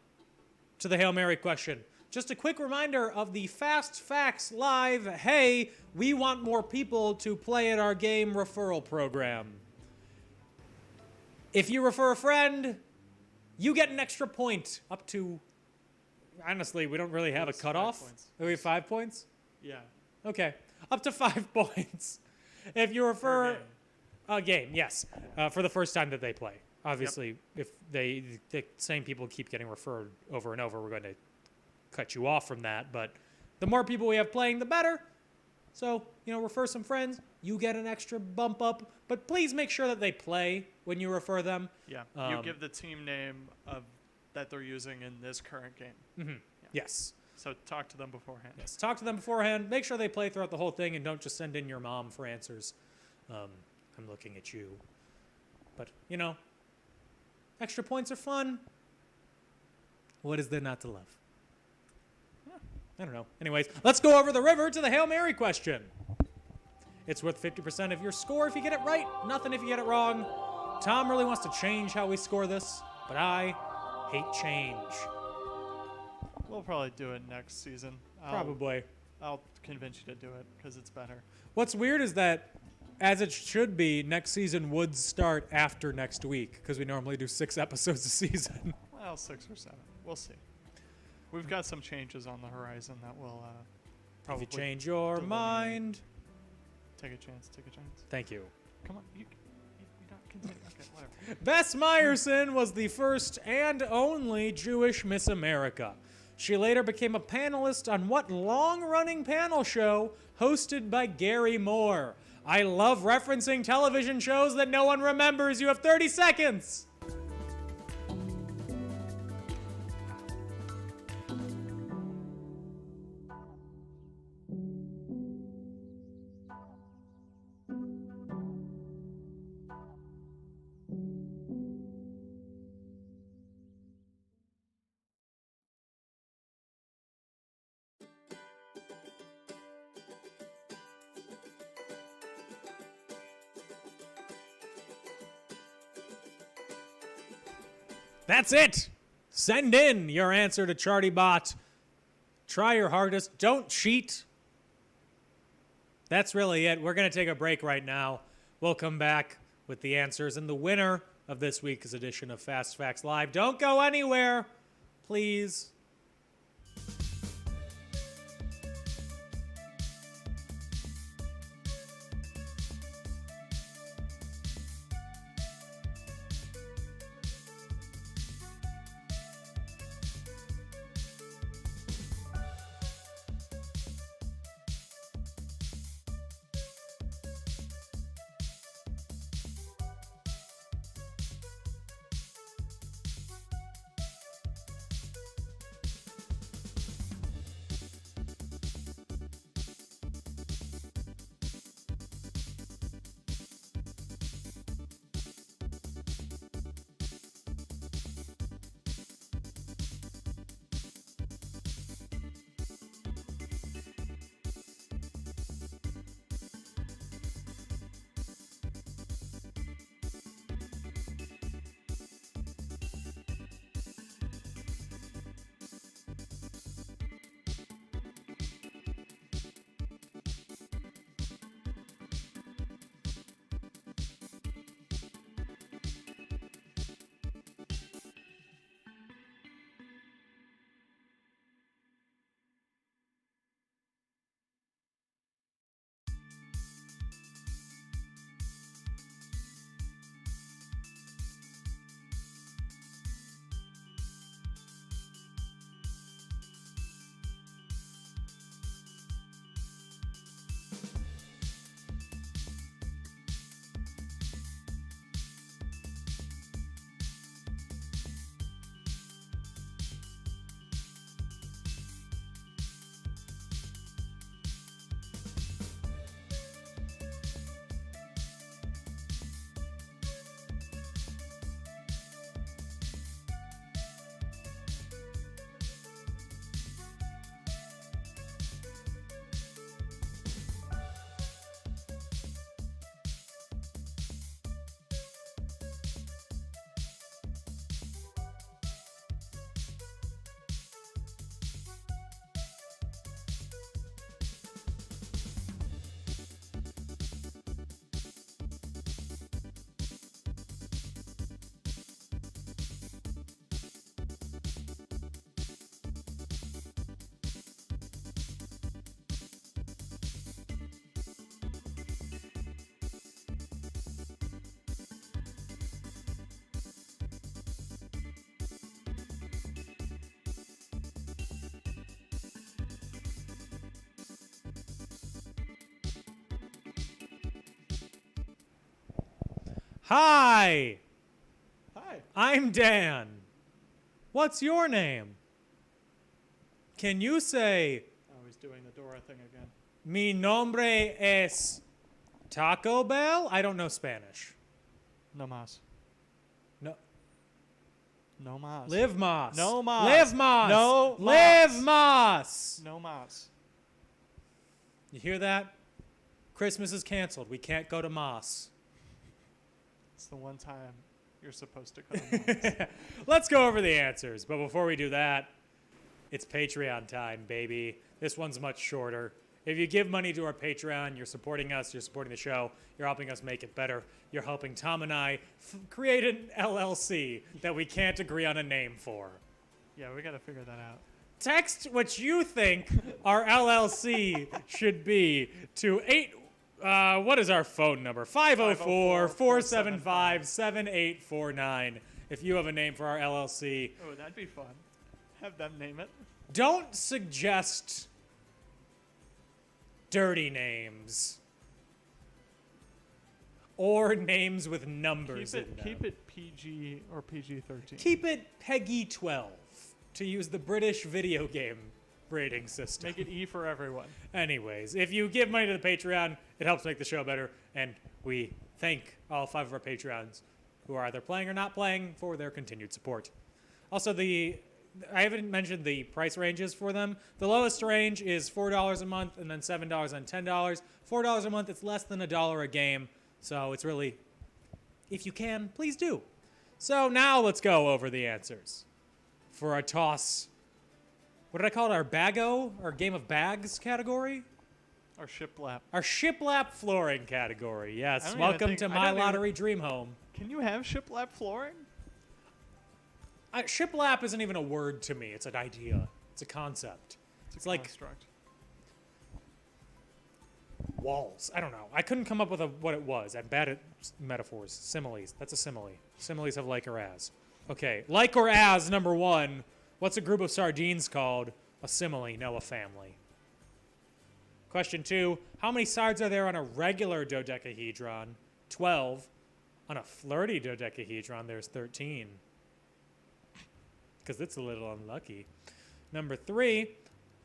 Speaker 1: to the Hail Mary question, just a quick reminder of the Fast Facts Live, hey, we want more people to play at our game referral program. If you refer a friend, you get an extra point up to, honestly, we don't really have a cutoff.
Speaker 2: 5 points.
Speaker 1: We have 5 points?
Speaker 2: Yeah.
Speaker 1: Okay, up to 5 points. If you refer
Speaker 2: game.
Speaker 1: a game, yes, for the first time that they play. Obviously, if the same people keep getting referred over and over, we're going to cut you off from that. But the more people we have playing, the better. So, refer some friends. You get an extra bump up. But please make sure that they play when you refer them.
Speaker 2: Yeah. You give the team name that they're using in this current game.
Speaker 1: Mm-hmm. Yeah. Yes.
Speaker 2: So talk to them beforehand.
Speaker 1: Yes. Talk to them beforehand. Make sure they play throughout the whole thing, and don't just send in your mom for answers. I'm looking at you. But, extra points are fun. What is there not to love? I don't know. Anyways, let's go over the river to the Hail Mary question. It's worth 50% of your score if you get it right, nothing if you get it wrong. Tom really wants to change how we score this, but I hate change.
Speaker 2: We'll probably do it next season.
Speaker 1: Probably.
Speaker 2: I'll convince you to do it because it's better.
Speaker 1: What's weird is that, as it should be, next season would start after next week because we normally do 6 episodes a season.
Speaker 2: Well, 6 or 7. We'll see. We've got some changes on the horizon that will probably
Speaker 1: If you change your
Speaker 2: delineate.
Speaker 1: mind.
Speaker 2: Take a chance. Take a chance.
Speaker 1: Thank you.
Speaker 2: Come on. You continue. Okay, whatever.
Speaker 1: Bess Meyerson was the first and only Jewish Miss America. She later became a panelist on what long-running panel show hosted by Gary Moore? I love referencing television shows that no one remembers. You have 30 seconds. That's it. Send in your answer to ChartyBot. Try your hardest. Don't cheat. That's really it. We're going to take a break right now. We'll come back with the answers and the winner of this week's edition of Fast Facts Live. Don't go anywhere, please. Hi,
Speaker 2: Hi.
Speaker 1: I'm Dan. What's your name? Can you say,
Speaker 2: Oh, he's doing the Dora thing again.
Speaker 1: mi nombre es Taco Bell? I don't know Spanish.
Speaker 2: No mas.
Speaker 1: No.
Speaker 2: No mas.
Speaker 1: Live Mas.
Speaker 2: No mas.
Speaker 1: Live Mas.
Speaker 2: No
Speaker 1: Live Mas.
Speaker 2: No mas.
Speaker 1: You hear that? Christmas is canceled. We can't go to Mas.
Speaker 2: It's the one time you're supposed to go to mas.
Speaker 1: Let's go over the answers. But before we do that, it's Patreon time, baby. This one's much shorter. If you give money to our Patreon, you're supporting us, you're supporting the show, you're helping us make it better. You're helping Tom and I create an LLC that we can't agree on a name for.
Speaker 2: Yeah, we got to figure that out.
Speaker 1: Text what you think our LLC should be to What is our phone number? 504-475-7849. If you have a name for our LLC.
Speaker 2: Oh, that'd be fun. Have them name it.
Speaker 1: Don't suggest dirty names. Or names with numbers in them.
Speaker 2: Keep it PG or PG-13.
Speaker 1: Keep it Peggy 12, to use the British video game rating system.
Speaker 2: Make it E for everyone.
Speaker 1: Anyways, if you give money to the Patreon, it helps make the show better, and we thank all 5 of our Patreons who are either playing or not playing for their continued support. Also, I haven't mentioned the price ranges for them. The lowest range is $4 a month, and then $7 and $10. $4 a month, it's less than $1 a game, so it's really, if you can, please do. So now let's go over the answers for our toss. What did I call it? Our Bago? Our Game of Bags category?
Speaker 2: Or shiplap.
Speaker 1: Our Shiplap flooring category.
Speaker 2: I
Speaker 1: Yes.
Speaker 2: don't even
Speaker 1: Welcome
Speaker 2: think-
Speaker 1: to
Speaker 2: I
Speaker 1: My
Speaker 2: don't even-
Speaker 1: Lottery Dream Home.
Speaker 2: Can you have shiplap flooring?
Speaker 1: Shiplap isn't even a word to me. It's an idea. It's a concept. It's like
Speaker 2: construct.
Speaker 1: walls. I don't know. I couldn't come up with what it was. I'm bad at metaphors. Similes. That's a simile. Similes have like or as. Okay. Like or as, number 1. What's a group of sardines called? A simile. No, a family. Question 2. How many sides are there on a regular dodecahedron? 12. On a flirty dodecahedron, there's 13. Because it's a little unlucky. Number 3.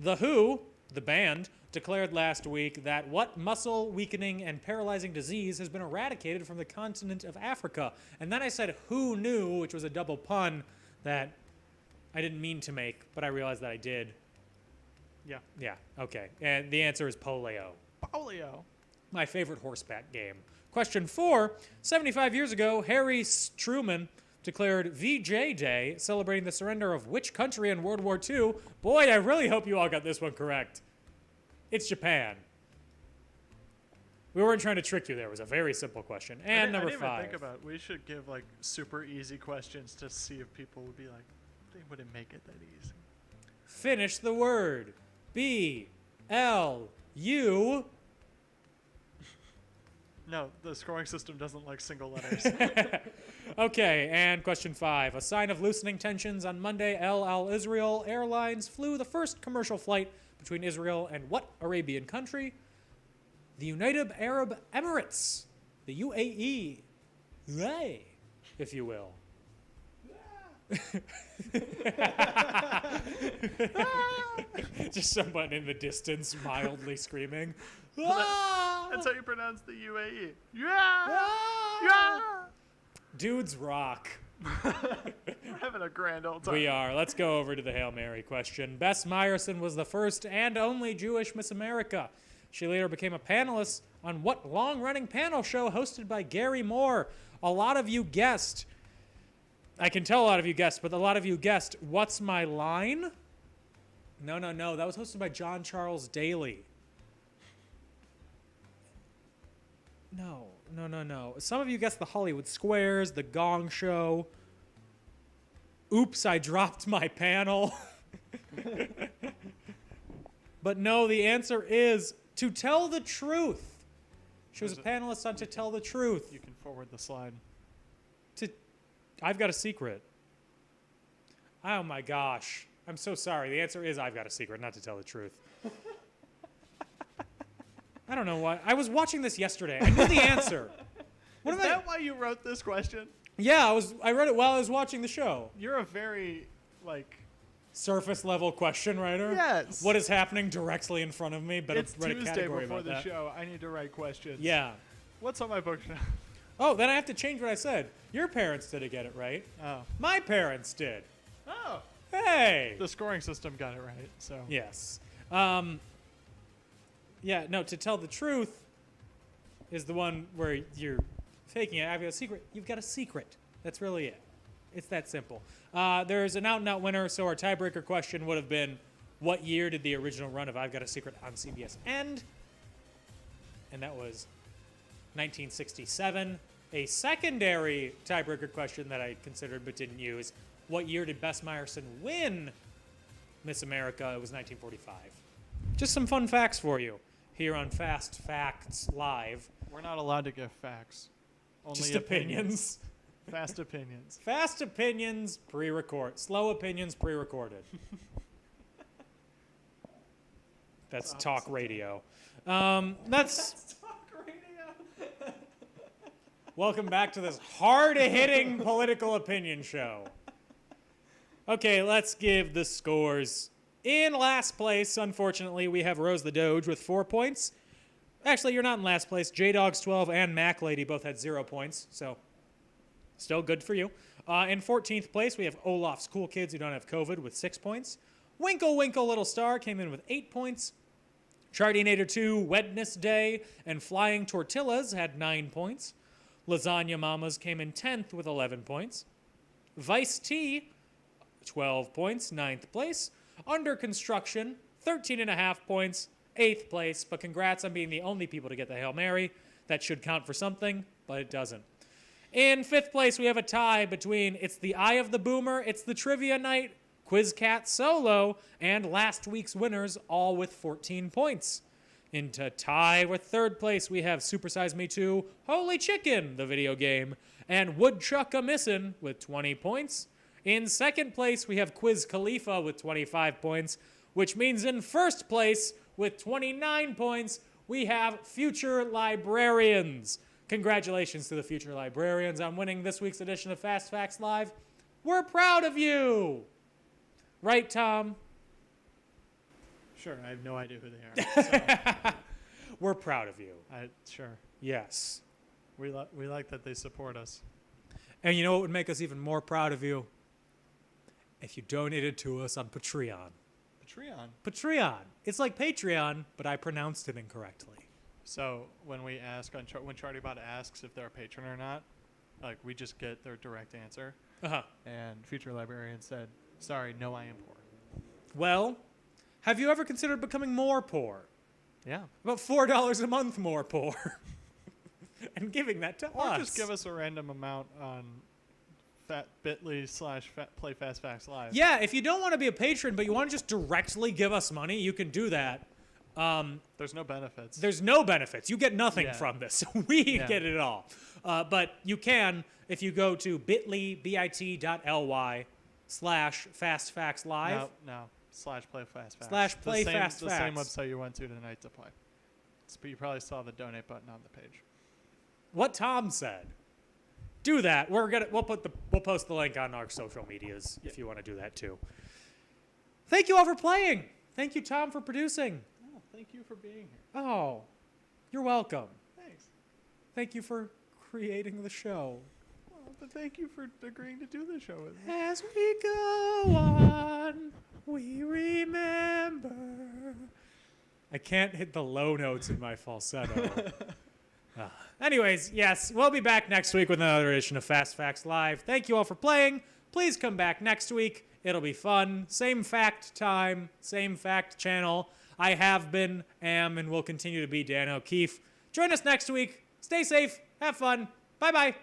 Speaker 1: The Who, the band, declared last week that what muscle weakening and paralyzing disease has been eradicated from the continent of Africa. And then I said who knew, which was a double pun that I didn't mean to make, but I realized that I did.
Speaker 2: Yeah.
Speaker 1: Yeah, okay. And the answer is polio.
Speaker 2: Polio.
Speaker 1: My favorite horseback game. Question 4. 75 years ago, Harry Truman declared VJ Day, celebrating the surrender of which country in World War II? Boy, I really hope you all got this one correct. It's Japan. We weren't trying to trick you there. It was a very simple question. And number 5.
Speaker 2: I didn't even think about it. We should give like super easy questions to see if people would be like, they wouldn't make it that easy.
Speaker 1: Finish the word. B-L-U.
Speaker 2: No, the scoring system doesn't like single letters.
Speaker 1: Okay, and question 5. A sign of loosening tensions on Monday, El Al Israel Airlines flew the first commercial flight between Israel and what Arabian country? The United Arab Emirates, the UAE, if you will. Just someone in the distance mildly screaming.
Speaker 2: That's how you pronounce the UAE. Yeah! Yeah!
Speaker 1: Dudes rock.
Speaker 2: We're having a grand old time.
Speaker 1: We are. Let's go over to the Hail Mary question. Bess Meyerson was the first and only Jewish Miss America. She later became a panelist on what long-running panel show hosted by Gary Moore? A lot of you guessed. I can tell a lot of you guessed, but a lot of you guessed, What's My Line? No. That was hosted by John Charles Daly. No. Some of you guessed the Hollywood Squares, the Gong Show. Oops, I dropped my panel. But no, the answer is To Tell the Truth. She was a panelist on To Tell the Truth.
Speaker 2: You can forward the slide.
Speaker 1: I've Got a Secret. Oh my gosh. I'm so sorry. The answer is I've Got a Secret, not To Tell the Truth. I don't know why. I was watching this yesterday. I knew the answer.
Speaker 2: Is that why you wrote this question?
Speaker 1: Yeah, I read it while I was watching the show.
Speaker 2: You're a very,
Speaker 1: Surface level question writer?
Speaker 2: Yes.
Speaker 1: What is happening directly in front of me? But
Speaker 2: it's
Speaker 1: write a
Speaker 2: Tuesday
Speaker 1: category
Speaker 2: before
Speaker 1: about
Speaker 2: the
Speaker 1: that.
Speaker 2: show. I need to write questions.
Speaker 1: Yeah.
Speaker 2: What's on my bookshelf?
Speaker 1: Oh, then I have to change what I said. Your parents didn't get it right.
Speaker 2: Oh.
Speaker 1: My parents did.
Speaker 2: Oh.
Speaker 1: Hey.
Speaker 2: The scoring system got it right, so.
Speaker 1: Yes. Yeah, no, To Tell the Truth is the one where you're faking it. I've got a secret. You've got a secret. That's really it. It's that simple. There's an out-and-out winner, so our tiebreaker question would have been, what year did the original run of I've Got a Secret on CBS end? And that was 1967. A secondary tiebreaker question that I considered but didn't use, what year did Bess Meyerson win Miss America? It was 1945. Just some fun facts for you. here on Fast Facts Live.
Speaker 2: We're not allowed to give facts. Only
Speaker 1: Just opinions.
Speaker 2: Fast opinions.
Speaker 1: Fast opinions pre-record. Slow opinions pre-recorded. That's talk radio. That's
Speaker 2: Talk radio.
Speaker 1: welcome back to this hard-hitting political opinion show. Okay, let's give the scores. In last place, unfortunately, we have Rose the Doge with 4 points. Actually, you're not in last place. J-Dogs 12 and Mac Lady both had 0 points, so still good for you. In 14th place, we have Olaf's Cool Kids Who Don't Have COVID with 6 points. Winkle Winkle Little Star came in with 8 points. Chardinator 2, Wednesday, and Flying Tortillas had 9 points. Lasagna Mamas came in 10th with 11 points. Vice T, 12 points, 9th place. Under Construction, 13.5 points, 8th place. But congrats on being the only people to get the Hail Mary. That should count for something, but it doesn't. In 5th place, we have a tie between It's the Eye of the Boomer, It's the Trivia Night, Quiz Cat Solo, and last week's winners, all with 14 points. Into tie with 3rd place, we have Super Size Me 2, Holy Chicken, the video game, and Woodchuck A Missin' with 20 points. In 2nd place, we have Quiz Khalifa with 25 points, which means in 1st place, with 29 points, we have Future Librarians. Congratulations to the Future Librarians on winning this week's edition of Fast Facts Live. We're proud of you! Right, Tom?
Speaker 2: Sure, I have no idea who they are. So
Speaker 1: We're proud of you.
Speaker 2: sure.
Speaker 1: Yes.
Speaker 2: We like that they support us.
Speaker 1: And you know what would make us even more proud of you? If you donated to us on Patreon.
Speaker 2: Patreon.
Speaker 1: Patreon. It's like Patreon, but I pronounced it incorrectly.
Speaker 2: So when we ask when ChartyBot asks if they're a patron or not, like we just get their direct answer.
Speaker 1: Uh-huh.
Speaker 2: And Future Librarian said, "Sorry, no, I am poor."
Speaker 1: Well, have you ever considered becoming more poor?
Speaker 2: Yeah.
Speaker 1: About $4 a month more poor. And giving that to
Speaker 2: Or
Speaker 1: us.
Speaker 2: just give us a random amount on bit.ly/play Fast Facts Live.
Speaker 1: Yeah, if you don't want to be a patron, but you want to just directly give us money, you can do that.
Speaker 2: There's no benefits.
Speaker 1: There's no benefits. You get nothing
Speaker 2: Yeah.
Speaker 1: from this. We
Speaker 2: Yeah.
Speaker 1: get it all. But you can, if you go to bit.ly/fastfactslive.
Speaker 2: No. /play Fast Facts.
Speaker 1: /play Fast
Speaker 2: The same
Speaker 1: Facts.
Speaker 2: website you went to tonight to play. But you probably saw the donate button on the page.
Speaker 1: What Tom said. Do that. We'll post the link on our social medias if you want to do that too. Thank you all for playing. Thank you, Tom, for producing.
Speaker 2: Oh, thank you for being here.
Speaker 1: Oh, you're welcome.
Speaker 2: Thanks.
Speaker 1: Thank you for creating the show.
Speaker 2: Well, but thank you for agreeing to do the show with me.
Speaker 1: As we go on, we remember. I can't hit the low notes in my falsetto. Anyways, yes, we'll be back next week with another edition of Fast Facts Live. Thank you all for playing. Please come back next week. It'll be fun. Same fact time, same fact channel. I have been, am, and will continue to be Dan O'Keefe. Join us next week. Stay safe. Have fun. Bye-bye.